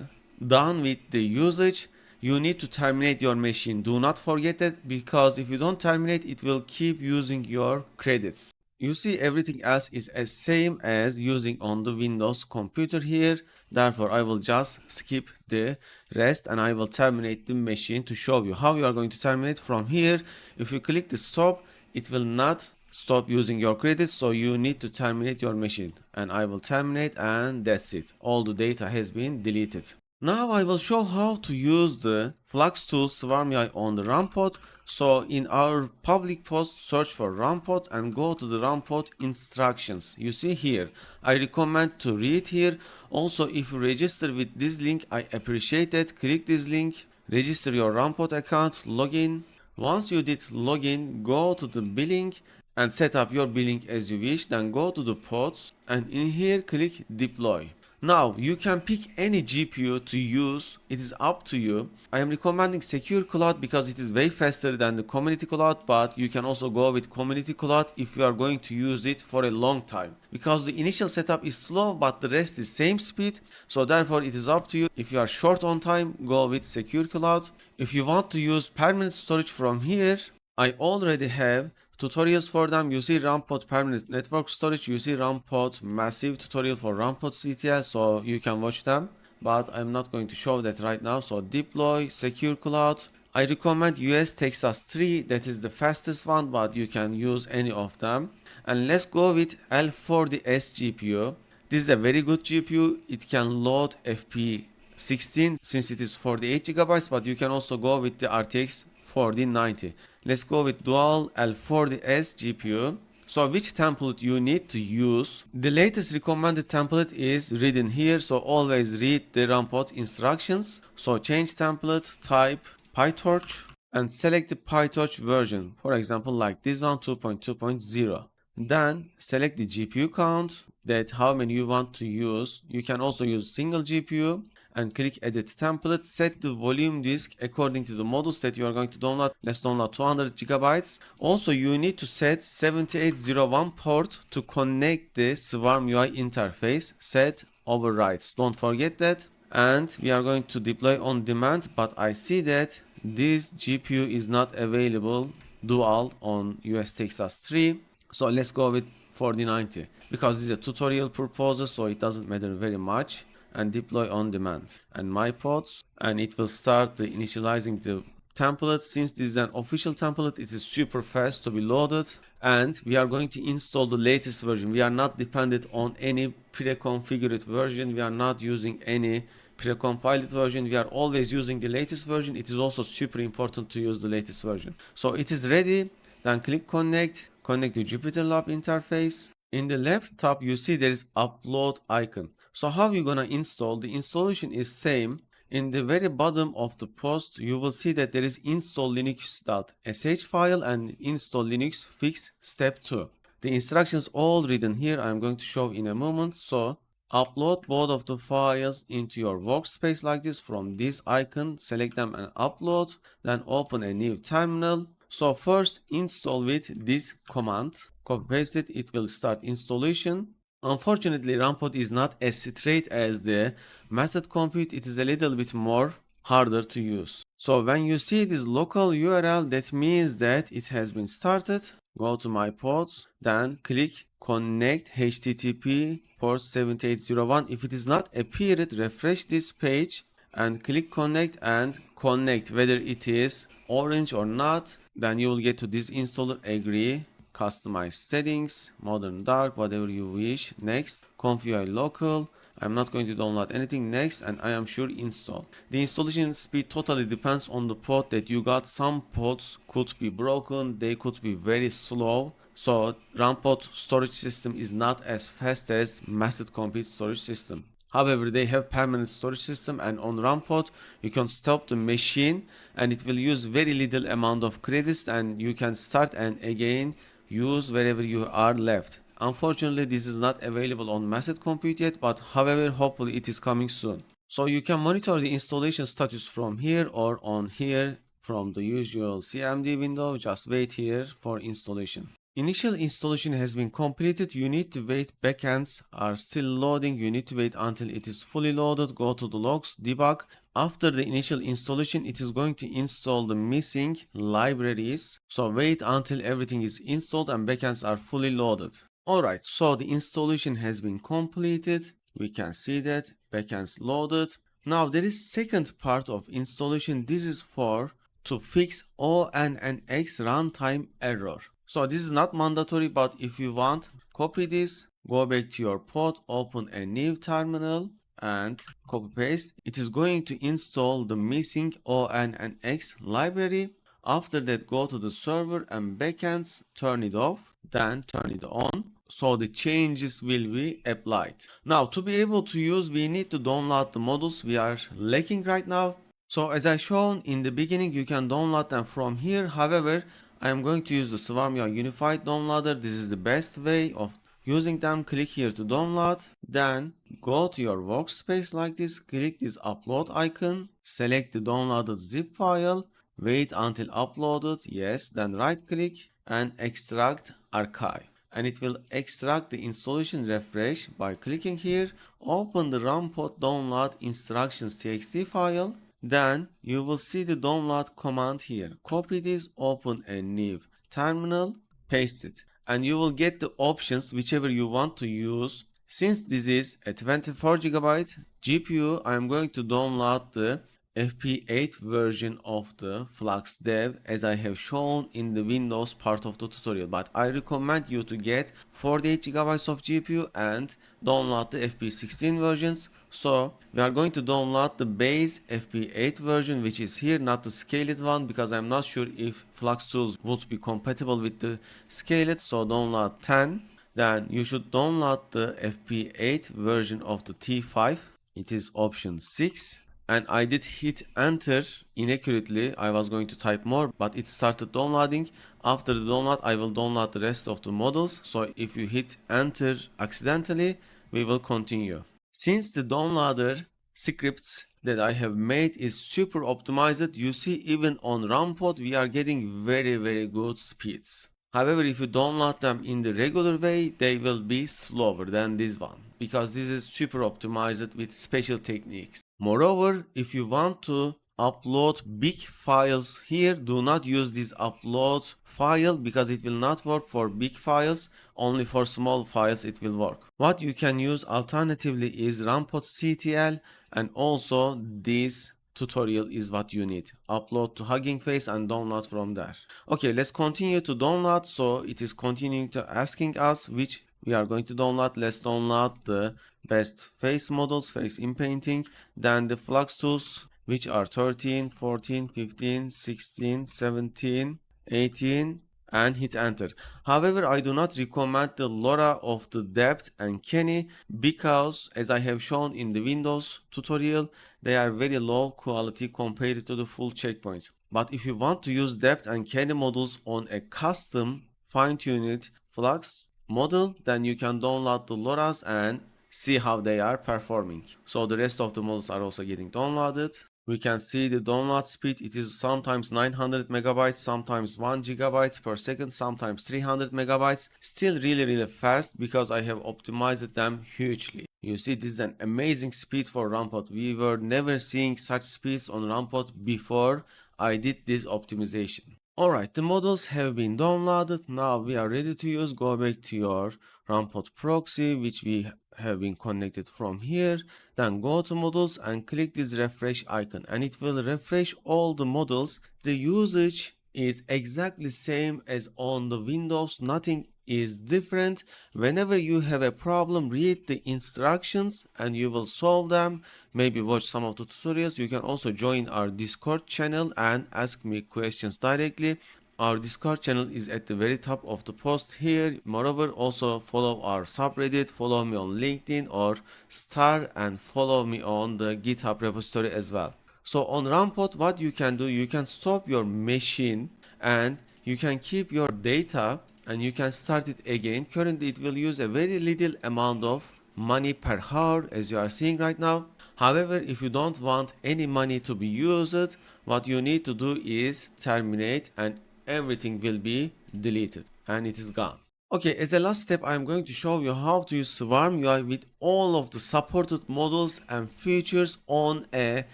done with the usage, you need to terminate your machine. Do not forget that, because if you don't terminate, it will keep using your credits. You see everything else is as same as using on the Windows computer here. Therefore I will just skip the rest and I will terminate the machine to show you how you are going to terminate from here. If you click the stop, it will not stop using your credits, so you need to terminate your machine. And I will terminate, and that's it. All the data has been deleted. Now I will show how to use the FluxTools Swarm UI on the RunPod. So in our public post, search for RunPod and go to the RunPod instructions. You see here, I recommend to read here. Also, if you register with this link, I appreciate it. Click this link, register your RunPod account, login. Once you did login, go to the billing and set up your billing as you wish. Then go to the pods and in here click deploy. Now you can pick any GPU to use. It is up to you. I am recommending Secure Cloud because it is way faster than the Community Cloud, but you can also go with Community Cloud if you are going to use it for a long time, because the initial setup is slow but the rest is same speed. So therefore it is up to you. If you are short on time, go with Secure Cloud. If you want to use permanent storage from here, I already have tutorials for them. You see RunPod permanent network storage, you see RunPod massive tutorial for RunPod CTL, so you can watch them, but I'm not going to show that right now. So deploy Secure Cloud. I recommend US Texas 3, that is the fastest one, but you can use any of them. And let's go with L40S GPU. This is a very good GPU. It can load FP16 since it is 48 gigabytes, but you can also go with the RTX 4090. Let's go with dual L40S GPU. So which template you need to use? The latest recommended template is written here, so always read the RunPod instructions. So change template, type PyTorch and select the PyTorch version, for example like this one, 2.2.0. Then select the GPU count, that how many you want to use. You can also use single GPU and click edit template. Set the volume disk according to the models that you are going to download. Let's download 200 gigabytes. Also you need to set 7801 port to connect the Swarm UI interface. Set overrides, don't forget that. And we are going to deploy on demand, but I see that this GPU is not available dual on US Texas 3. So let's go with 4090 because this is a tutorial purposes, so it doesn't matter very much. And deploy on demand and my pods, and it will start the initializing the template. Since this is an official template, it is super fast to be loaded, and we are going to install the latest version. We are not dependent on any pre-configured version. We are not using any pre-compiled version. We are always using the latest version. It is also super important to use the latest version. So it is ready. Then click connect the Jupyter Lab interface. In the left top you see there is upload icon. So how you gonna install? The installation is same. In the very bottom of the post, you will see that there is install linux.sh file and install linux fix step 2. The instructions all written here I'm going to show in a moment. So upload both of the files into your workspace like this from this icon, select them and upload, then open a new terminal. So first install with this command, copy paste it, it will start installation. Unfortunately, Rampot is not as straight as the Massed Compute, it is a little bit more harder to use. So when you see this local URL, that means that it has been started. Go to my ports, then click connect HTTP port 7801. If it is not appeared, refresh this page and click connect and connect whether it is orange or not. Then you will get to this installer, agree, customize settings, modern dark, whatever you wish. Next, configure local. I'm not going to download anything. Next, and I am sure install. The installation speed totally depends on the pod that you got. Some pods could be broken, they could be very slow. So Rampot storage system is not as fast as Massed Compute storage system. However, they have permanent storage system, and on Rampot you can stop the machine and it will use very little amount of credits and you can start and again use wherever you are left. Unfortunately, this is not available on Massed Compute yet, but however, hopefully it is coming soon. So you can monitor the installation status from here or on here from the usual CMD window. Just wait here for installation. Initial installation has been completed. You need to wait. Backends are still loading. You need to wait until it is fully loaded. Go to the logs, debug. After the initial installation, it is going to install the missing libraries. So wait until everything is installed and backends are fully loaded. Alright, so the installation has been completed. We can see that backends loaded. Now there is second part of installation. This is for to fix ONNX runtime error. So this is not mandatory, but if you want, copy this, go back to your pod, open a new terminal and copy paste. It is going to install the missing ONNX library. After that, go to the server and backends, turn it off, then turn it on. So the changes will be applied. Now to be able to use, we need to download the modules we are lacking right now. So as I shown in the beginning, you can download them from here. However, I am going to use the SwarmUI Unified Downloader. This is the best way of using them. Click here to download. Then go to your workspace like this. Click this upload icon. Select the downloaded zip file. Wait until uploaded. Yes. Then right click and extract archive. And it will extract the installation. Refresh by clicking here. Open the Rampot download instructions txt file. Then you will see the download command here. Copy this, open a new terminal, paste it, and you will get the options whichever you want to use. Since this is a 24GB GPU, I am going to download the FP8 version of the FluxDev as I have shown in the Windows part of the tutorial, but I recommend you to get 48GB of GPU and download the FP16 versions. So we are going to download the base FP8 version, which is here, not the scaled one, because I'm not sure if FluxTools would be compatible with the scaled. So download 10. Then you should download the FP8 version of the T5. It is option 6. And I did hit enter inaccurately. I was going to type more, but it started downloading. After the download, I will download the rest of the models. So if you hit enter accidentally, we will continue. Since the downloader scripts that I have made is super optimized, you see even on Rampot we are getting very good speeds. However, if you download them in the regular way, they will be slower than this one, because this is super optimized with special techniques. Moreover, if you want to upload big files here, do not use this upload file because it will not work for big files. Only for small files it will work. What you can use alternatively is Rampot CTL, and also this tutorial is what you need. Upload to Hugging Face and download from there. Okay, let's continue to download. So it is continuing to asking us which we are going to download. Let's download the best face models, face in painting, then the FluxTools, which are 13, 14, 15, 16, 17, 18, and hit enter. However, I do not recommend the LoRa of the Depth and Kenny because, as I have shown in the Windows tutorial, they are very low quality compared to the full checkpoints. But if you want to use Depth and Kenny models on a custom fine-tuned Flux model, then you can download the LoRa's and see how they are performing. So the rest of the models are also getting downloaded. We can see the download speed. It is sometimes 900 megabytes, sometimes 1 gigabyte per second, sometimes 300 megabytes. Still really fast because I have optimized them hugely. You see, this is an amazing speed for Rampot. We were never seeing such speeds on Rampot before I did this optimization. Alright, the models have been downloaded. Now we are ready to use. Go back to your Rampot proxy, which we have been connected from here. Then go to models and click this refresh icon, and it will refresh all the models. The usage is exactly same as on the Windows. Nothing is different. Whenever you have a problem, read the instructions and you will solve them. Maybe watch some of the tutorials. You can also join our Discord channel and ask me questions directly. Our Discord channel is at the very top of the post here. Moreover, also follow our subreddit, follow me on LinkedIn or Star, and follow me on the GitHub repository as well. So on Rampot, what you can do, you can stop your machine and you can keep your data and you can start it again. Currently, it will use a very little amount of money per hour, as you are seeing right now. However, if you don't want any money to be used, what you need to do is terminate and everything will be deleted and it is gone. Okay, as a last step, I'm going to show you how to use Swarm UI with all of the supported models and features on a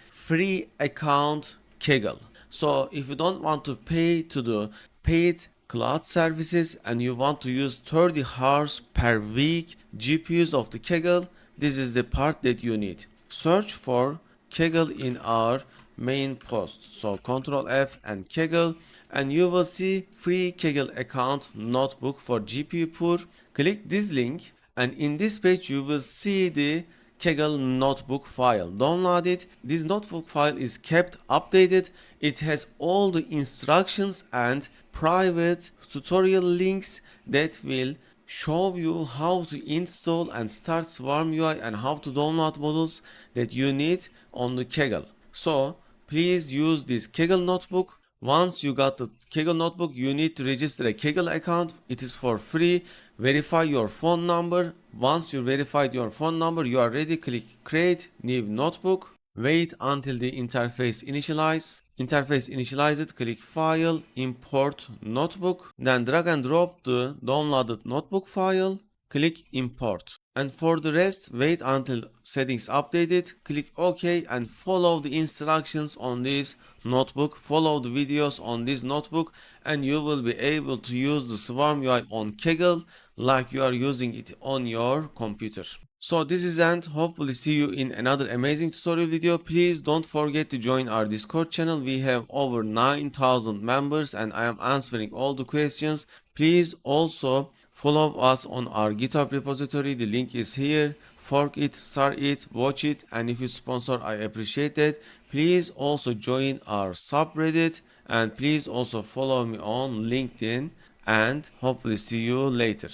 free account Kaggle. So if you don't want to pay to the paid cloud services and you want to use 30 hours per week GPUs of the Kaggle, this is the part that you need. Search for Kaggle in our main post. So Ctrl F and Kaggle, and you will see free Kaggle account notebook for GPU poor. Click this link and in this page you will see the Kaggle notebook file. Download it. This notebook file is kept updated. It has all the instructions and private tutorial links that will show you how to install and start Swarm UI and how to download models that you need on the Kaggle. So please use this Kaggle notebook. Once you got the Kaggle notebook, you need to register a Kaggle account. It is for free. Verify your phone number. Once you verified your phone number, you are ready. Click create new notebook. Wait until the interface initializes. Interface initialized, click file, import notebook, then drag and drop the downloaded notebook file, click import. And for the rest, wait until settings updated, click OK and follow the instructions on this notebook, follow the videos on this notebook, and you will be able to use the Swarm UI on Kaggle like you are using it on your computer. So this is end. Hopefully see you in another amazing tutorial video. Please don't forget to join our Discord channel. We have over 9,000 members and I am answering all the questions. Please also follow us on our GitHub repository. The link is here. Fork it, start it, watch it, and if you sponsor, I appreciate it. Please also join our subreddit and please also follow me on LinkedIn, and hopefully see you later.